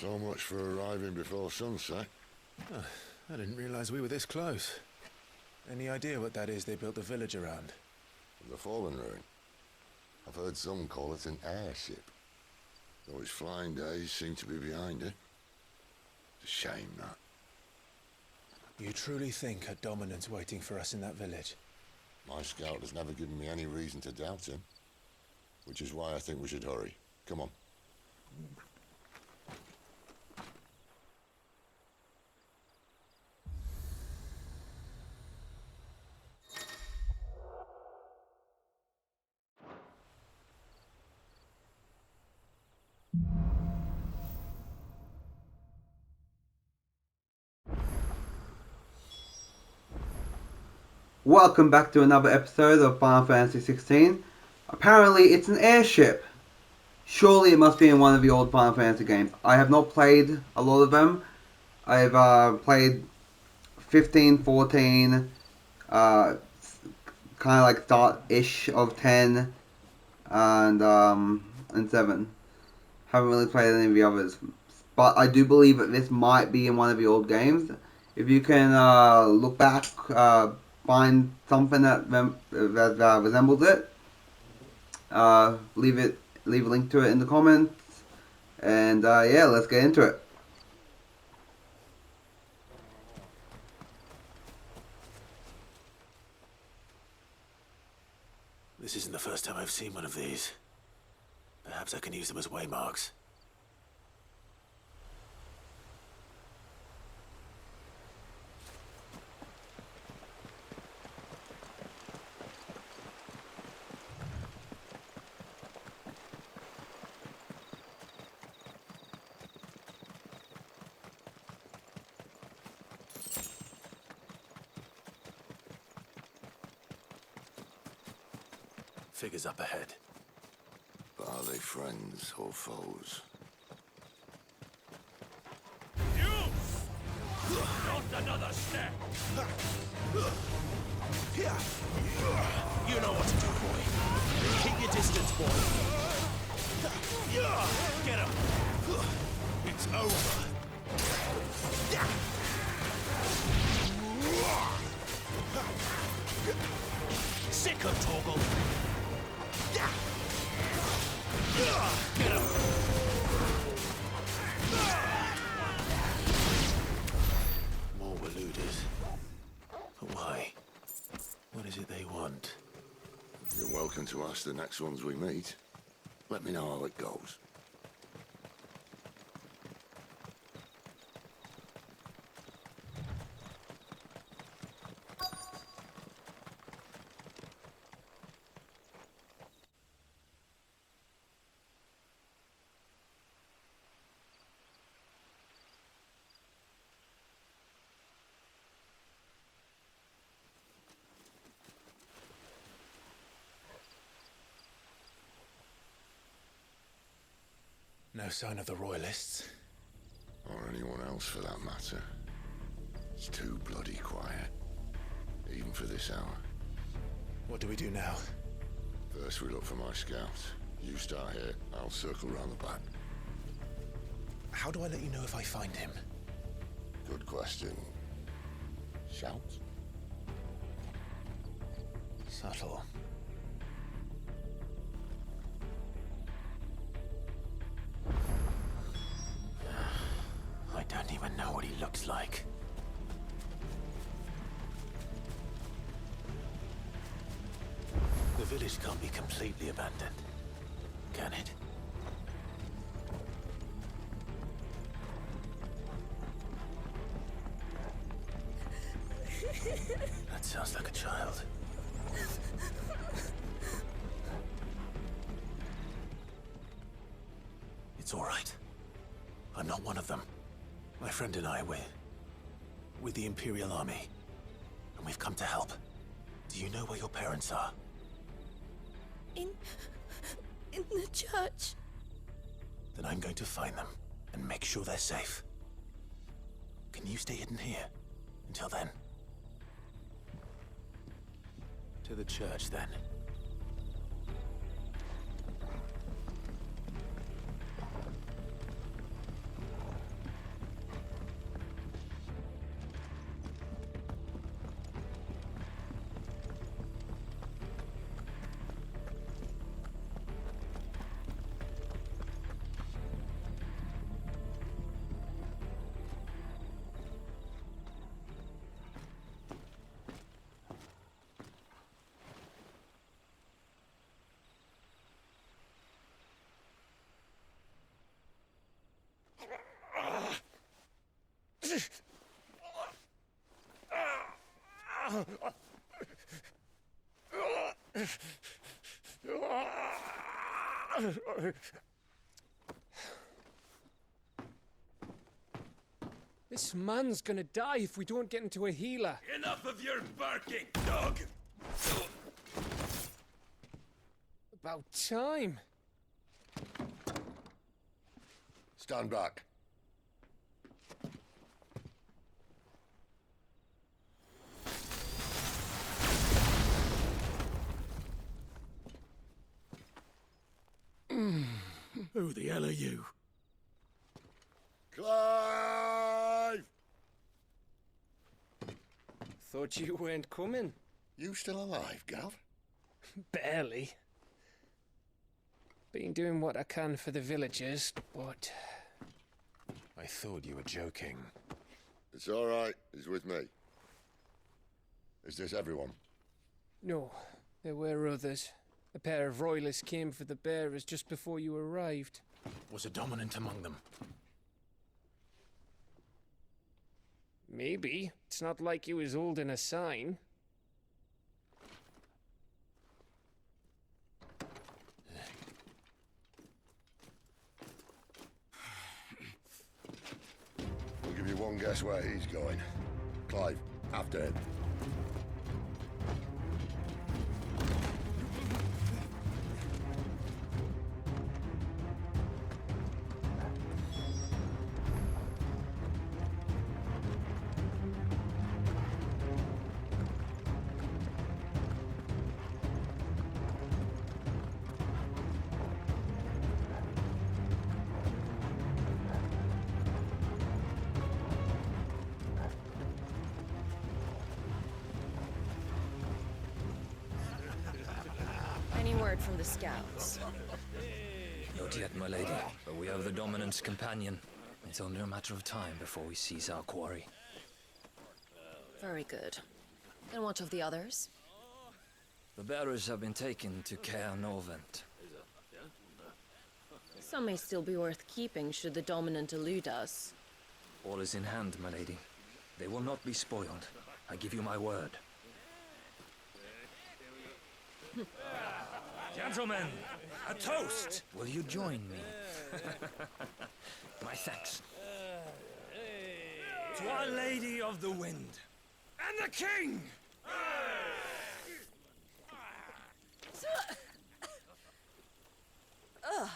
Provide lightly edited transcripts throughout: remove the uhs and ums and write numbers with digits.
So much for arriving before sunset. Oh, I didn't realize we were this close. Any idea what that is they built the village around? The Fallen Ruin. I've heard some call it an airship. Though its flying days seem to be behind it. It's a shame, that. You truly think a dominant's waiting for us in that village? My scout has never given me any reason to doubt him. Which is why I think we should hurry. Come on. Welcome back to another episode of Final Fantasy XVI. Apparently it's an airship. Surely it must be in one of the old Final Fantasy games. I have not played a lot of them. I've played 15, 14, kind of like start-ish of 10, and 7. Haven't really played any of the others. But I do believe that this might be in one of the old games. If you can look back, find something that resembles it, leave a link to it in the comments, and yeah, let's get into it. This isn't the first time I've seen one of these. Perhaps I can use them as waymarks. Figures up ahead. But are they friends or foes? You! Not another step! You know what to do, boy. Keep your distance, boy. Get him! It's over. Sick of Torgal. Get him! More Waluders. But why? What is it they want? You're welcome to ask the next ones we meet. Let me know how it goes. No sign of the Royalists. Or anyone else for that matter. It's too bloody quiet. Even for this hour. What do we do now? First we look for my scout. You start here, I'll circle round the back. How do I let you know if I find him? Good question. Shout? Subtle. I don't even know what he looks like. The village can't be completely abandoned, can it? That sounds like a child. It's all right. I'm not one of them. My friend and I, we're with the Imperial Army, and we've come to help. Do you know where your parents are? In the church. Then I'm going to find them and make sure they're safe. Can you stay hidden here until then? To the church, then. This man's gonna die if we don't get into a healer. Enough of your barking, dog! About time. Stand back. Who the hell are you? Clive! Thought you weren't coming. You still alive, Gav? Barely. Been doing what I can for the villagers, but... I thought you were joking. It's all right. He's with me. Is this everyone? No, there were others. A pair of royalists came for the bearers just before you arrived. Was a dominant among them? Maybe. It's not like he was holding a sign. I'll give you one guess where he's going. Clive, after him. Any word from the scouts? Not yet, my lady, but we have the dominant's companion. It's only a matter of time before we seize our quarry. Very good. And what of the others? The bearers have been taken to Caer Norvent. Some may still be worth keeping should the dominant elude us. All is in hand, my lady. They will not be spoiled. I give you my word. Gentlemen, a toast! Will you join me? My thanks. To Our Lady of the Wind. And the King! Ugh!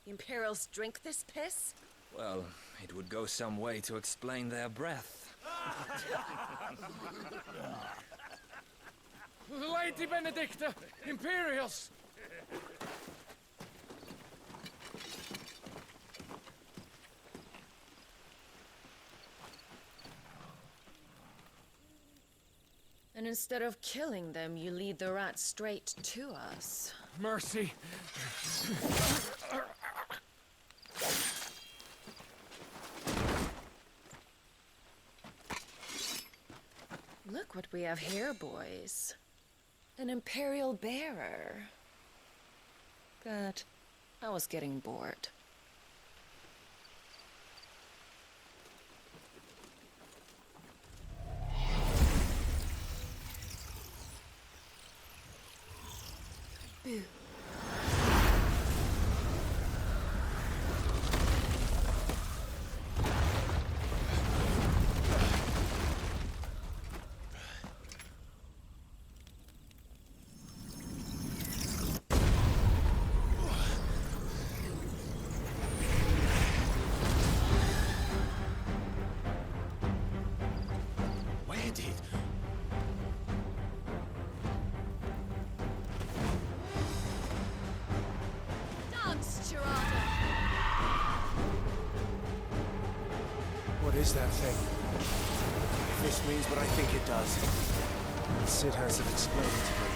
The Imperials drink this piss? Well, it would go some way to explain their breath. Lady Benedicta! Imperials! And instead of killing them, you lead the rats straight to us. Mercy! Look what we have here, boys. An Imperial bearer. Good. I was getting bored. Boo. Where did... What is that thing? If this means what I think it does, Sid hasn't explained to me.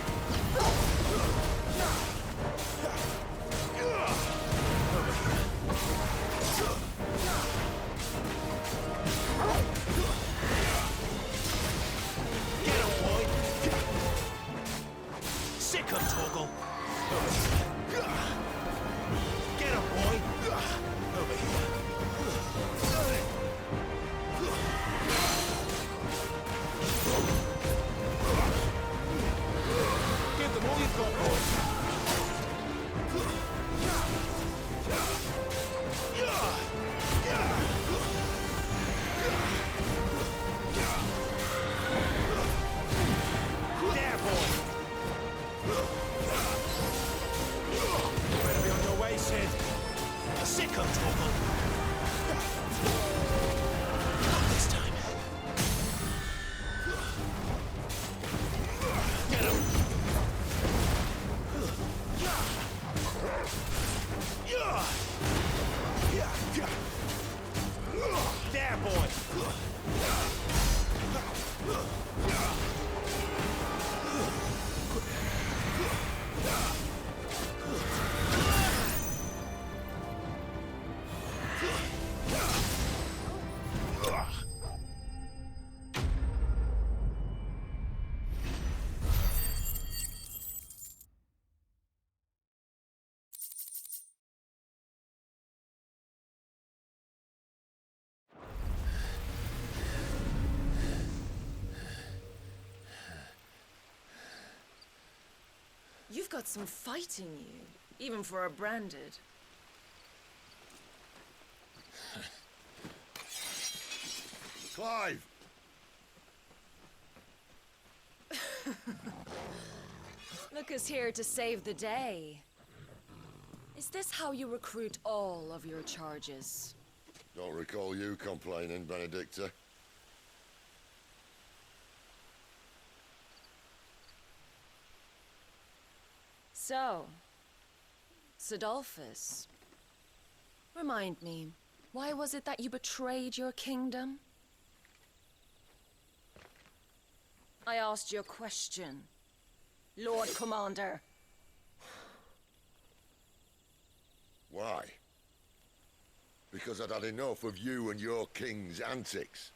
Get him, boy! Sick him, Torgal! Get him, boy! Over here. control. Not this time. Get him. There, boy. You've got some fight in you, even for a branded. Clive! Look who's here to save the day. Is this how you recruit all of your charges? Don't recall you complaining, Benedicta. So, Sidolphus, remind me, why was it that you betrayed your kingdom? I asked you a question, Lord Commander. Why? Because I'd had enough of you and your king's antics.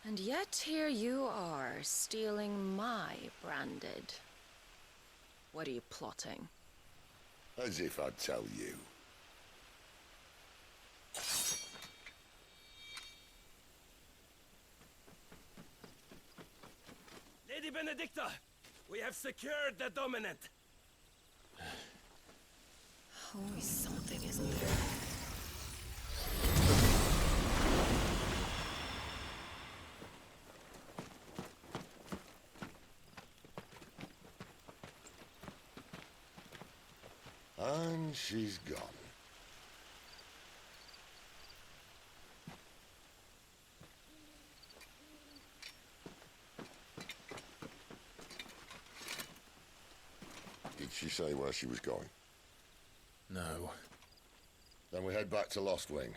And yet here you are, stealing my branded. What are you plotting? As if I'd tell you. Lady Benedicta, we have secured the dominant. Always something, isn't there? And she's gone. Did she say where she was going? No. Then we head back to Lost Wing.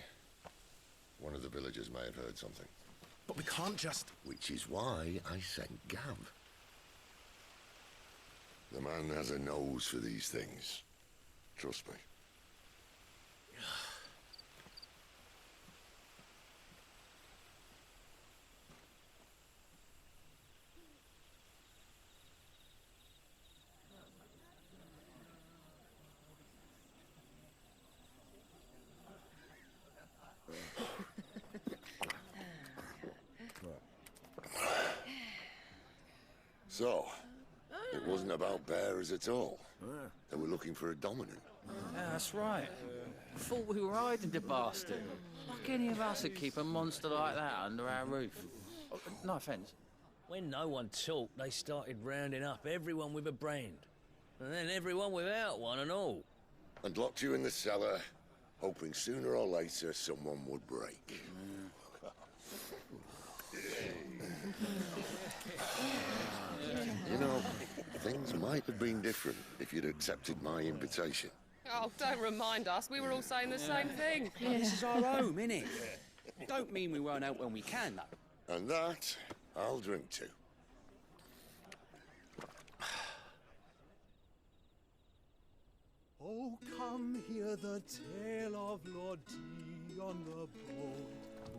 One of the villagers may have heard something. But we can't just... Which is why I sent Gav. The man has a nose for these things. Trust me. So, it wasn't about bearers at all. They were looking for a dominant. Yeah, that's right. Thought we were hiding the bastard. Like any of us would keep a monster like that under our roof. Oh, no offence. When no one talked, they started rounding up everyone with a brand. And then everyone without one and all. And locked you in the cellar, hoping sooner or later someone would break. You know, things might have been different if you'd accepted my invitation. Oh, don't remind us. We were all saying the same thing. This is our home, innit? Don't mean we won't out when we can, though. And that, I'll drink to. Oh, come hear the tale of Lord Dion the Bold,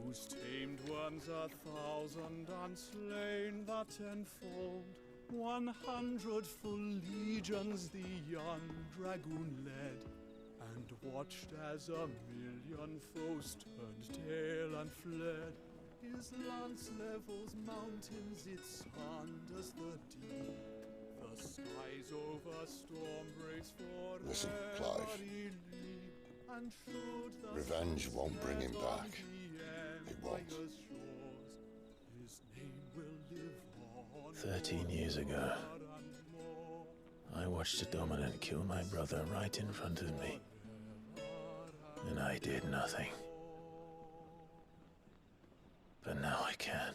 who's tamed worms 1,000 and slain the 10-fold. 100 full legions the young dragoon led, and watched as 1,000,000 foes turned tail and fled. His lance levels mountains, it sanders the deep. The skies over storm breaks forever. Listen, Clive. And should the Revenge won't bring him back. It won't. His name will live on 13 years ago, I watched a dominant kill my brother right in front of me. And I did nothing. But now I can.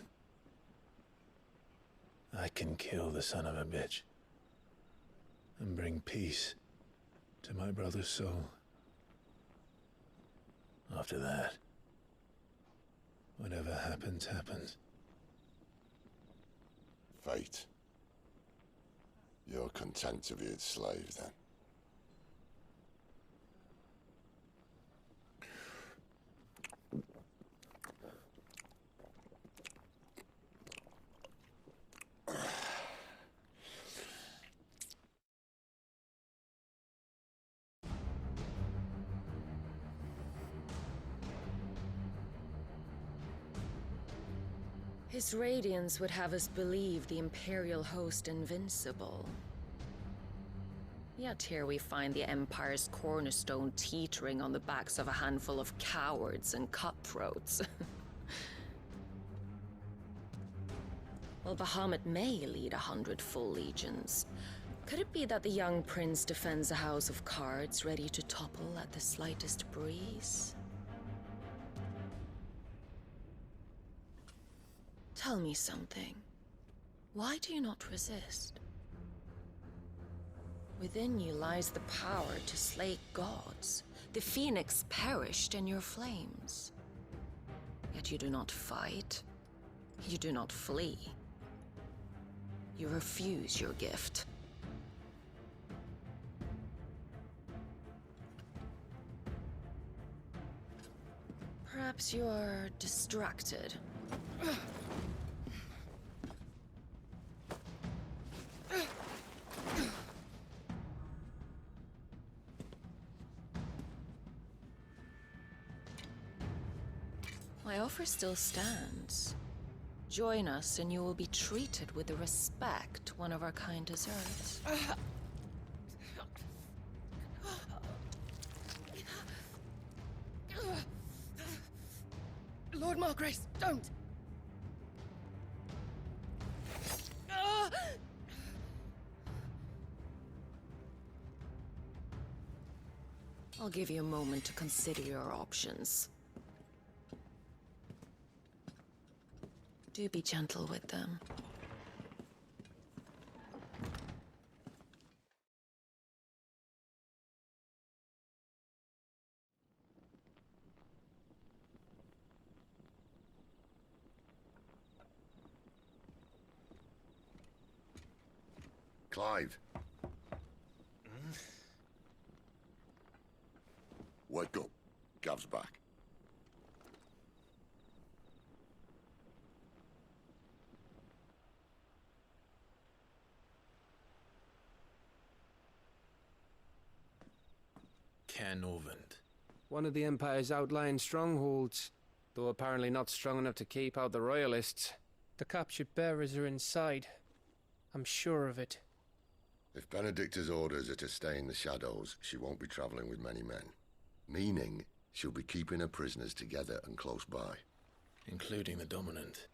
I can kill the son of a bitch. And bring peace to my brother's soul. After that, whatever happens, happens. Fate. You're content to be its slave, then? His radiance would have us believe the Imperial host invincible. Yet here we find the Empire's cornerstone teetering on the backs of a handful of cowards and cutthroats. Well, Bahamut may lead 100 full legions. Could it be that the young prince defends a house of cards ready to topple at the slightest breeze? Tell me something. Why do you not resist? Within you lies the power to slay gods. The phoenix perished in your flames. Yet you do not fight. You do not flee. You refuse your gift. Perhaps you are distracted. My offer still stands. Join us and you will be treated with the respect one of our kind deserves. Lord Margrace, don't! I'll give you a moment to consider your options. Do be gentle with them. Clive. Wake up. Gav's back. Canovant. One of the Empire's outlying strongholds, though apparently not strong enough to keep out the Royalists. The captured bearers are inside. I'm sure of it. If Benedicta's orders are to stay in the shadows, she won't be traveling with many men. Meaning, she'll be keeping her prisoners together and close by. Including the Dominant.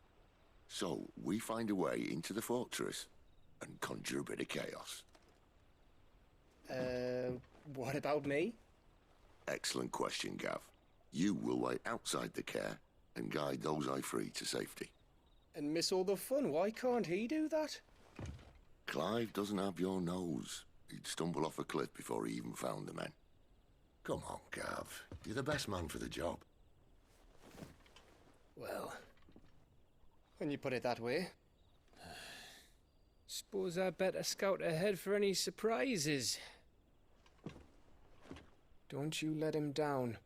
So, we find a way into the fortress and conjure a bit of chaos. What about me? Excellent question, Gav. You will wait outside the care and guide those I free to safety. And miss all the fun. Why can't he do that? Clive doesn't have your nose. He'd stumble off a cliff before he even found the men. Come on, Gav. You're the best man for the job. Well, when you put it that way. Suppose I'd better scout ahead for any surprises. Don't you let him down.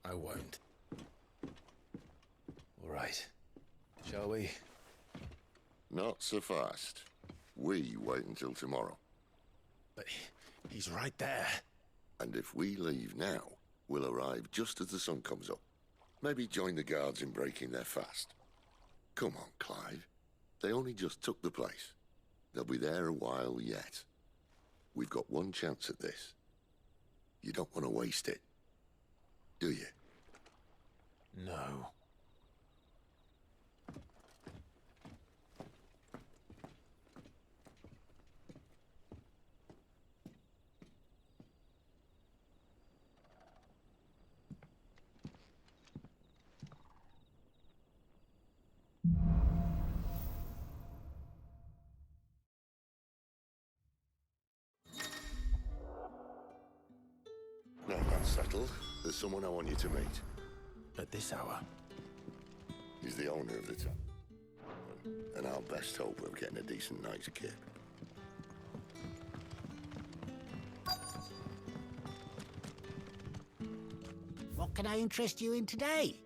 I won't. All right. Shall we? Not so fast. We wait until tomorrow. But he's right there. And if we leave now, we'll arrive just as the sun comes up. Maybe join the guards in breaking their fast. Come on, Clive. They only just took the place. They'll be there a while yet. We've got one chance at this. You don't want to waste it, do you? No. settled, there's someone I want you to meet. At this hour? He's the owner of the town. And our best hope of getting a decent night's kip. What can I interest you in today?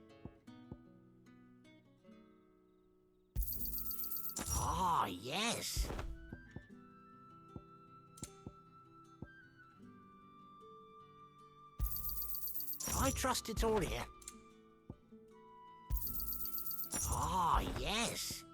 Ah, yes. I trust it's all here. Ah, yes.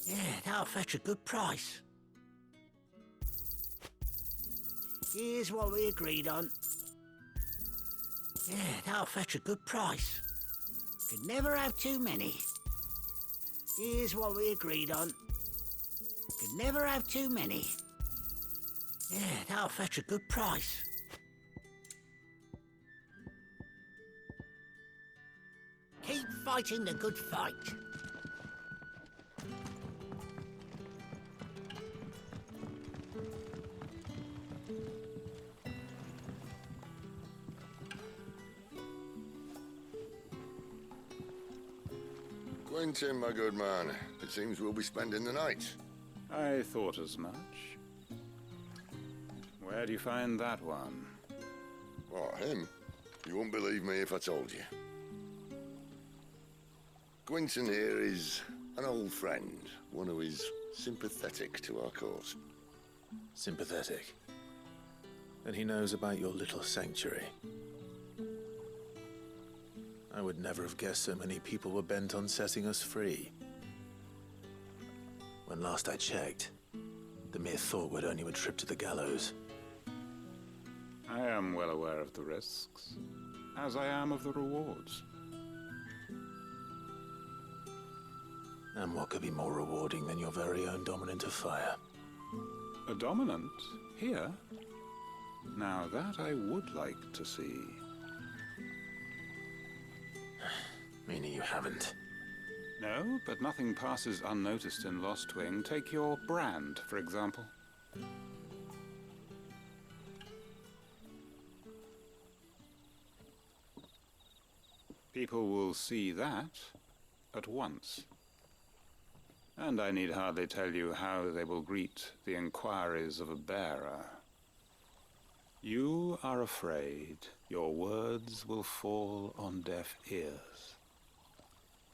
Yeah, that'll fetch a good price. Here's what we agreed on. Yeah, that'll fetch a good price. Could never have too many. Here's what we agreed on. Could never have too many. Yeah, that'll fetch a good price. Keep fighting the good fight. Quentin, my good man. It seems we'll be spending the night. I thought as much. Where do you find that one? Oh, him? You wouldn't believe me if I told you. Quentin here is an old friend, one who is sympathetic to our cause. Sympathetic? And he knows about your little sanctuary. I would never have guessed so many people were bent on setting us free. When last I checked, the mere thought would earn you a trip to the gallows. I am well aware of the risks, as I am of the rewards. And what could be more rewarding than your very own dominant of fire? A dominant? Here? Now that I would like to see. Meaning you haven't? No, but nothing passes unnoticed in Lostwing. Take your brand, for example. People will see that at once. And I need hardly tell you how they will greet the inquiries of a bearer. You are afraid your words will fall on deaf ears,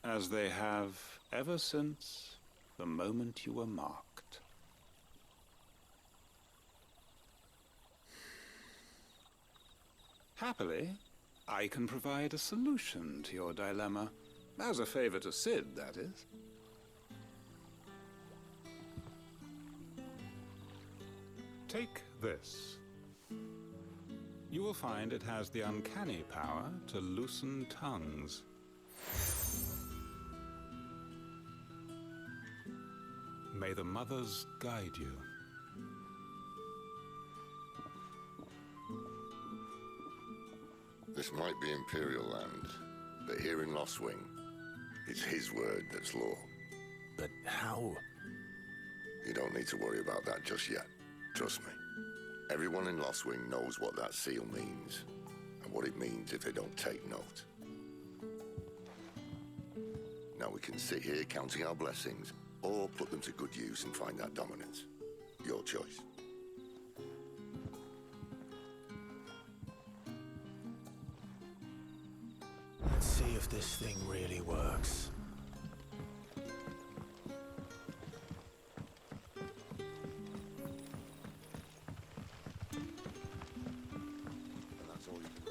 as they have ever since the moment you were marked. Happily, I can provide a solution to your dilemma, as a favor to Sid, that is. Take this. You will find it has the uncanny power to loosen tongues. May the mothers guide you. This might be Imperial land, but here in Lostwing, it's his word that's law. But how? You don't need to worry about that just yet. Trust me. Everyone in Lostwing knows what that seal means, and what it means if they don't take note. Now we can sit here counting our blessings, or put them to good use and find that dominance. Your choice. if this thing really works. And that's all you can do.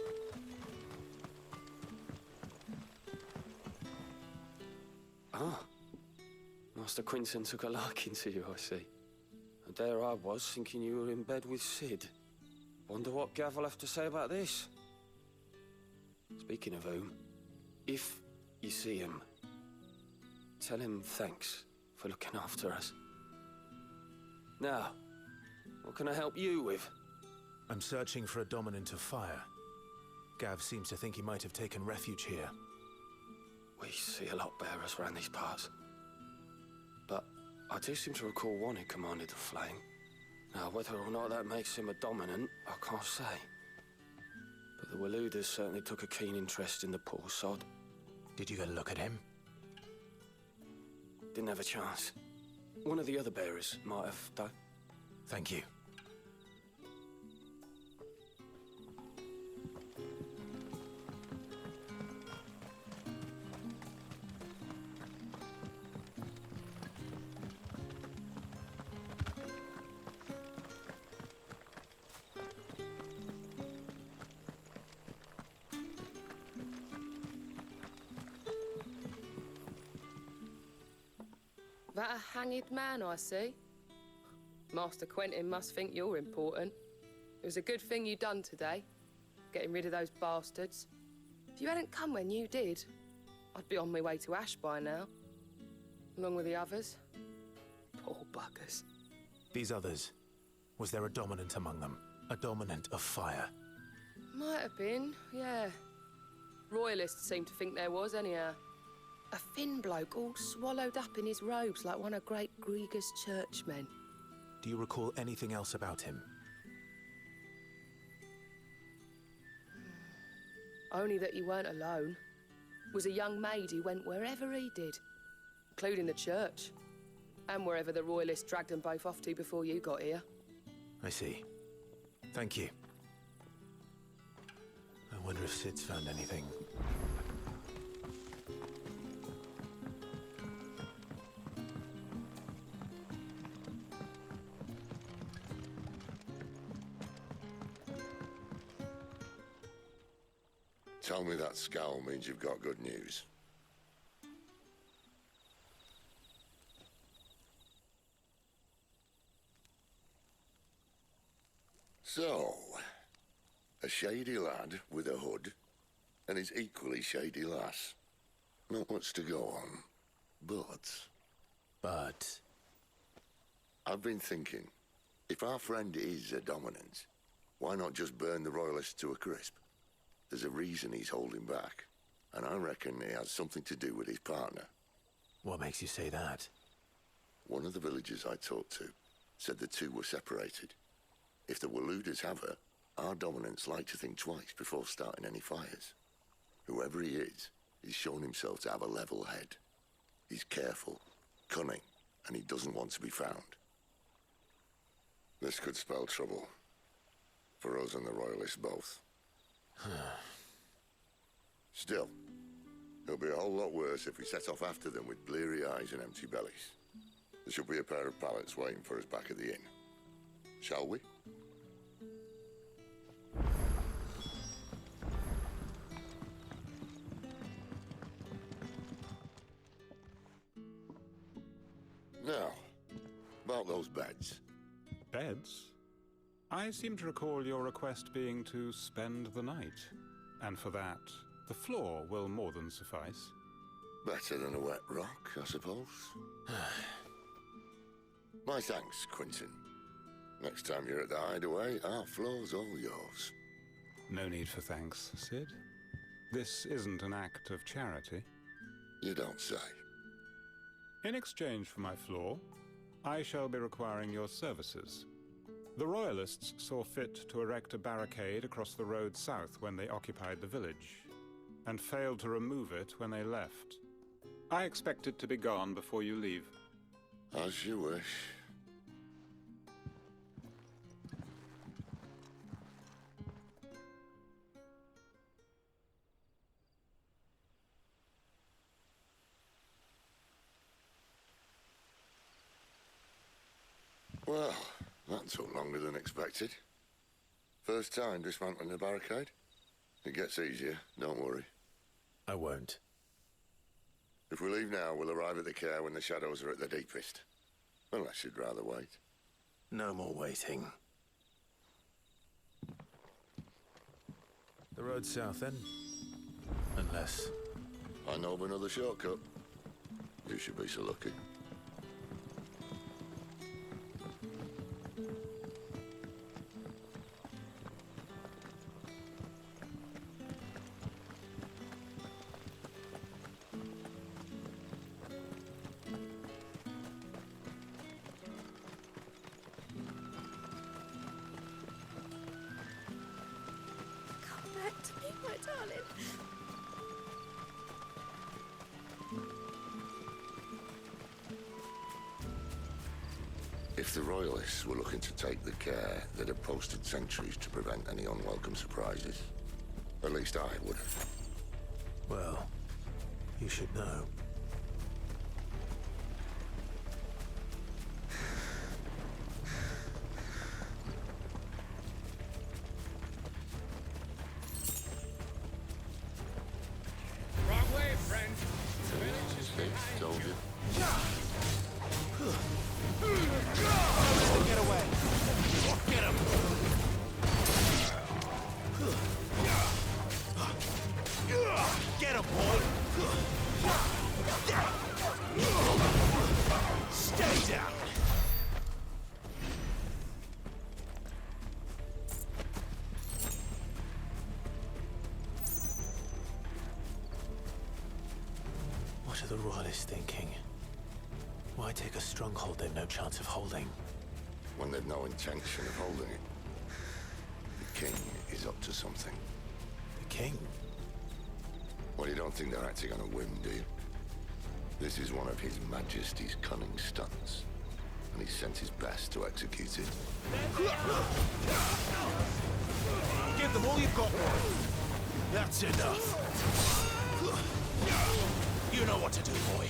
Ah. Master Quinton took a liking to you, I see. And there I was, thinking you were in bed with Sid. Wonder what Gav will have to say about this. Speaking of whom, if you see him, tell him thanks for looking after us. Now, what can I help you with? I'm searching for a dominant of fire. Gav seems to think he might have taken refuge here. We see a lot bearers around these parts. But I do seem to recall one who commanded the flame. Now, whether or not that makes him a dominant, I can't say. But the Waluders certainly took a keen interest in the poor sod. Did you get a look at him? Didn't have a chance. One of the other bearers might have done. Thank you. That a hanged man, I see. Master Quentin must think you're important. It was a good thing you done today, getting rid of those bastards. If you hadn't come when you did, I'd be on my way to Ash by now, along with the others. Poor buggers. These others, was there a dominant among them? A dominant of fire? Might have been, yeah. Royalists seem to think there was, anyhow. A thin bloke all swallowed up in his robes like one of great Grieger's churchmen. Do you recall anything else about him? Only that he weren't alone. Was a young maid who went wherever he did, including the church, and wherever the Royalists dragged them both off to before you got here. I see. Thank you. I wonder if Sid's found anything. Tell me that scowl means you've got good news. So, a shady lad with a hood, and his equally shady lass. Not much to go on, but... I've been thinking, if our friend is a dominant, why not just burn the Royalists to a crisp? There's a reason he's holding back, and I reckon it has something to do with his partner. What makes you say that? One of the villagers I talked to said the two were separated. If the Waluders have her, our dominants like to think twice before starting any fires. Whoever he is, he's shown himself to have a level head. He's careful, cunning, and he doesn't want to be found. This could spell trouble. For us and the Royalists both. Still, it'll be a whole lot worse if we set off after them with bleary eyes and empty bellies. There should be a pair of pallets waiting for us back at the inn. Shall we? Now, about those beds. Beds? I seem to recall your request being to spend the night. And for that, the floor will more than suffice. Better than a wet rock, I suppose. My thanks, Quinton. Next time you're at the hideaway, our floor's all yours. No need for thanks, Sid. This isn't an act of charity. You don't say. In exchange for my floor, I shall be requiring your services. The Royalists saw fit to erect a barricade across the road south when they occupied the village, and failed to remove it when they left. I expect it to be gone before you leave. As you wish. Well, that took longer than expected. First time dismantling the barricade? It gets easier, don't worry. I won't. If we leave now, we'll arrive at the care when the shadows are at their deepest. Unless you'd rather wait. No more waiting. The road's south then? Unless... I know of another shortcut. You should be so lucky. Come back to me, my darling. If the Royalists were looking to take the care, they'd have posted sentries to prevent any unwelcome surprises. At least I would have. Well, you should know. Wrong way, friend. The village is behind Told you. Get away. Get him. Get him, boy. Stay down. What are the Royalists thinking? Why take a stronghold they've no chance of holding? When they've no intention of holding it. The king is up to something. The king? Well, you don't think they're acting on a whim, do you? This is one of His Majesty's cunning stunts, and he's sent his best to execute it. Give them all you've got, boy. That's enough. You know what to do, boy.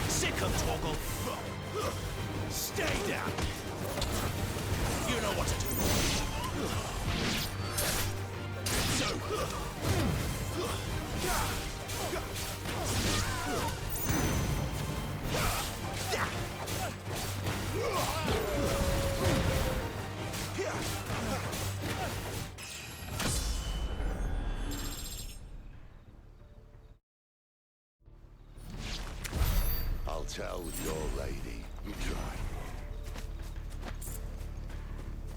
Sick of Toggle. Stay down. You know what to do. I'll tell your lady you tried.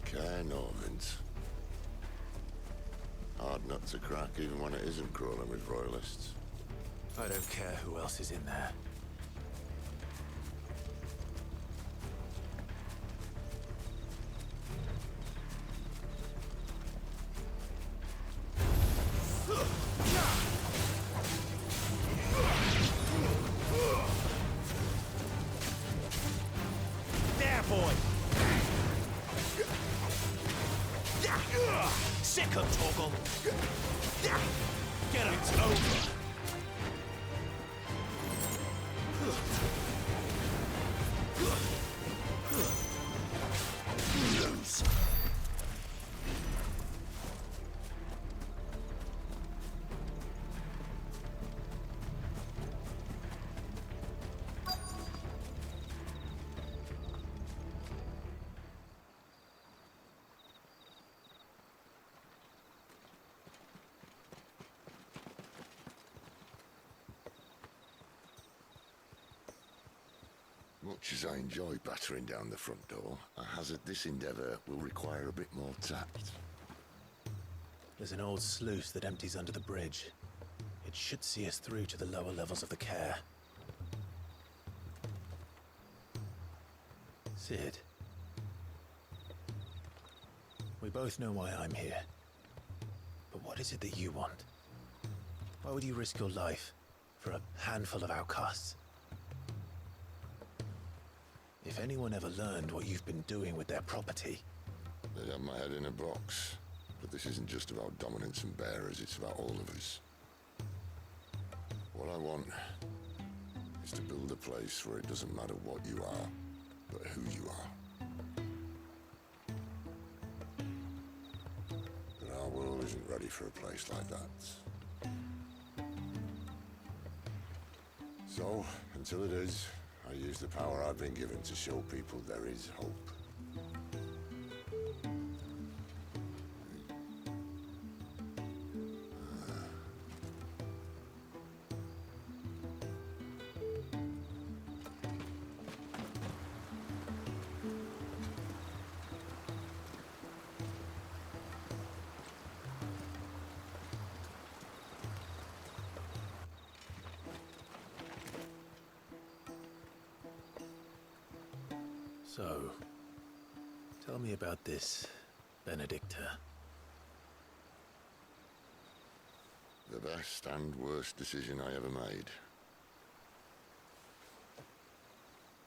Care Norvins. Hard nut to crack even when it isn't crawling with Royalists. I don't care who else is in there. There, boy. Sick of Toggle. Get him. It's over. Lose. Much as I enjoy battering down the front door, I hazard this endeavour will require a bit more tact. There's an old sluice that empties under the bridge. It should see us through to the lower levels of the care. Sid. We both know why I'm here. But what is it that you want? Why would you risk your life for a handful of outcasts? If anyone ever learned what you've been doing with their property... They'd have my head in a box. But this isn't just about dominance and bearers, it's about all of us. What I want is to build a place where it doesn't matter what you are, but who you are. But our world isn't ready for a place like that. So, until it is, I use the power I've been given to show people there is hope. So, tell me about this, Benedicta. The best and worst decision I ever made.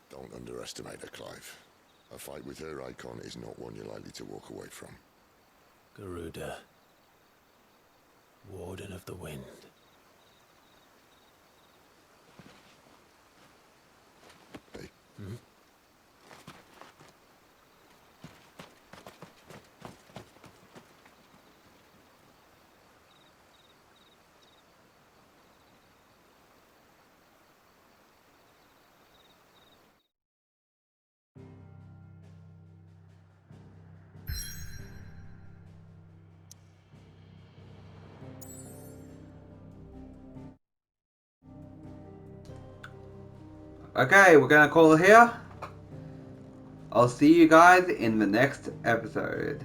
Don't underestimate her, Clive. A fight with her icon is not one you're likely to walk away from. Garuda, Warden of the Wind. Hey. Hmm? Okay, we're gonna call it here. I'll see you guys in the next episode.